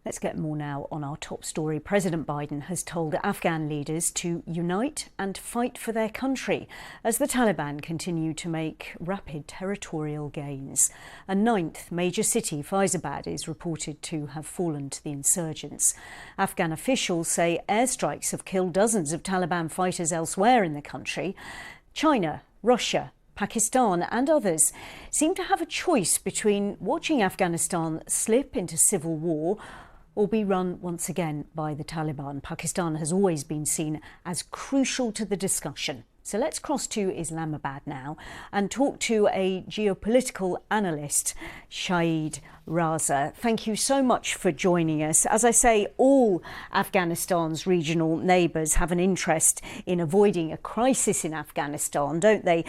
Let's get more now on our top story. President Biden has told Afghan leaders to unite and fight for their country as the Taliban continue to make rapid territorial gains. A ninth major city, Faizabad, is reported to have fallen to the insurgents. Afghan officials say airstrikes have killed dozens of Taliban fighters elsewhere in the country. China, Russia, Pakistan and others seem to have a choice between watching Afghanistan slip into civil war or be run once again by the Taliban. Pakistan has always been seen as crucial to the discussion. So let's cross to Islamabad now and talk to a geopolitical analyst, Shahid Raza. Thank you so much for joining us. As I say, all Afghanistan's regional neighbours have an interest in avoiding a crisis in Afghanistan, don't they?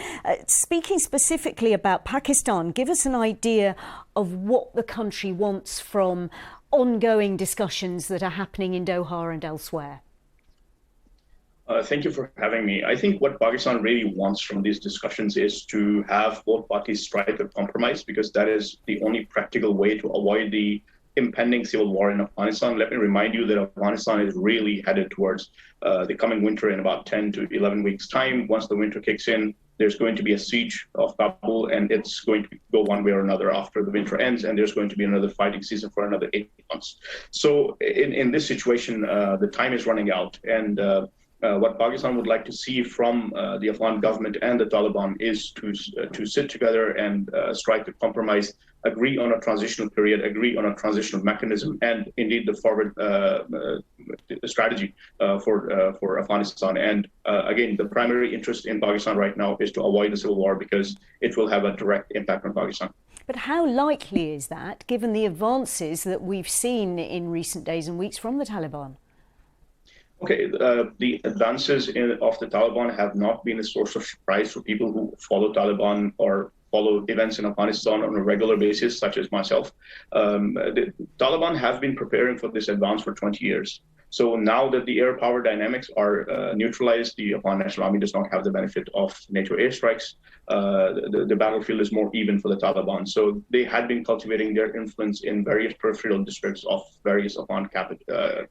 Speaking specifically about Pakistan, give us an idea of what the country wants from ongoing discussions that are happening in Doha and elsewhere. Thank you for having me. I think what Pakistan really wants from these discussions is to have both parties strike a compromise, because that is the only practical way to avoid the impending civil war in Afghanistan. Let me remind you that Afghanistan is really headed towards the coming winter in about 10 to 11 weeks' time. Once the winter kicks in, there's going to be a siege of Kabul, and it's going to go one way or another after the winter ends, and there's going to be another fighting season for another 8 months. So in this situation, the time is running out, and what Pakistan would like to see from the Afghan government and the Taliban is to sit together and strike a compromise, agree on a transitional period, agree on a transitional mechanism, and indeed the forward strategy for Afghanistan. And again, the primary interest in Pakistan right now is to avoid the civil war, because it will have a direct impact on Pakistan. But how likely is that, given the advances that we've seen in recent days and weeks from the Taliban? Okay, the advances of the Taliban have not been a source of surprise for people who follow Taliban or follow events in Afghanistan on a regular basis, such as myself. The Taliban have been preparing for this advance for 20 years. So now that the air power dynamics are neutralized, the Afghan National Army does not have the benefit of NATO airstrikes. The battlefield is more even for the Taliban. So they had been cultivating their influence in various peripheral districts of various Afghan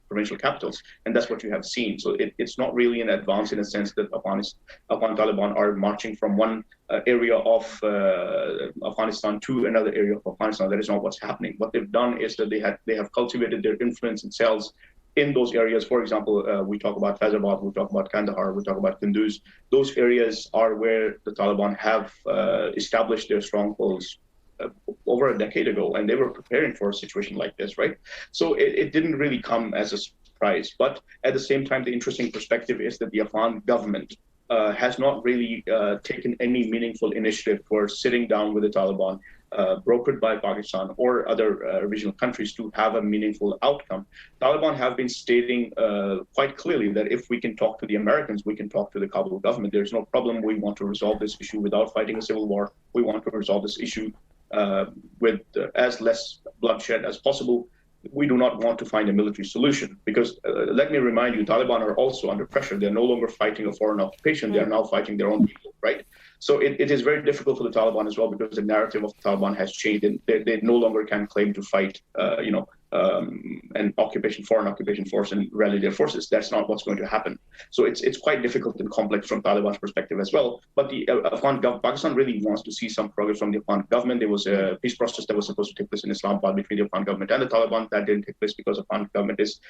provincial capitals. And that's what you have seen. So it's not really an advance in a sense that Afghan Taliban are marching from one area of Afghanistan to another area of Afghanistan. That is not what's happening. What they've done is that they have cultivated their influence and cells in those areas. For example, we talk about Faizabad, we talk about Kandahar, we talk about Kunduz. Those areas are where the Taliban have established their strongholds over a decade ago, and they were preparing for a situation like this, right? So it didn't really come as a surprise. But at the same time, the interesting perspective is that the Afghan government has not really taken any meaningful initiative for sitting down with the Taliban, brokered by Pakistan or other regional countries, to have a meaningful outcome. Taliban have been stating quite clearly that if we can talk to the Americans, we can talk to the Kabul government. There's no problem. We want to resolve this issue without fighting a civil war. We want to resolve this issue with as less bloodshed as possible. We do not want to find a military solution, because let me remind you, Taliban are also under pressure. They're no longer fighting a foreign occupation. They are now fighting their own people, right? So it is very difficult for the Taliban as well, because the narrative of the Taliban has changed, and they no longer can claim to fight, an foreign occupation force and rally their forces. That's not what's going to happen. So it's quite difficult and complex from Taliban's perspective as well. But the Pakistan really wants to see some progress from the Afghan government. There was a peace process that was supposed to take place in Islamabad between the Afghan government and the Taliban. That didn't take place because the Afghan government is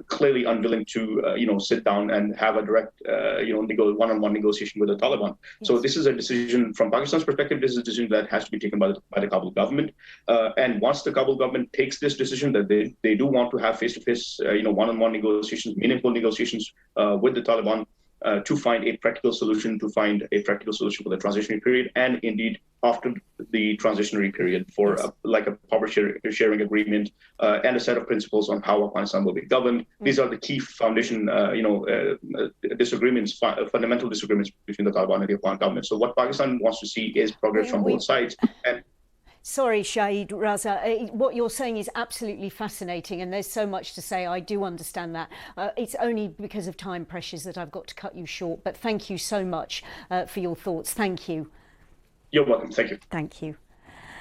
clearly unwilling to sit down and have a direct one-on-one negotiation with the Taliban. Yes. So this is a decision from Pakistan's perspective. This is a decision that has to be taken by the Kabul government. And once the Kabul government takes this decision that they do want to have face-to-face, one-on-one negotiations, meaningful negotiations with the Taliban to find a practical solution, for the transitionary period, and indeed after the transitionary period for like a power sharing agreement and a set of principles on how Afghanistan will be governed. These are the key foundation, disagreements, fundamental disagreements between the Taliban and the Afghan government. So what Pakistan wants to see is progress from both sides. And sorry, Shahid Raza, what you're saying is absolutely fascinating, and there's so much to say. I do understand that. It's only because of time pressures that I've got to cut you short, but thank you so much for your thoughts. Thank you. You're welcome. Thank you. Thank you.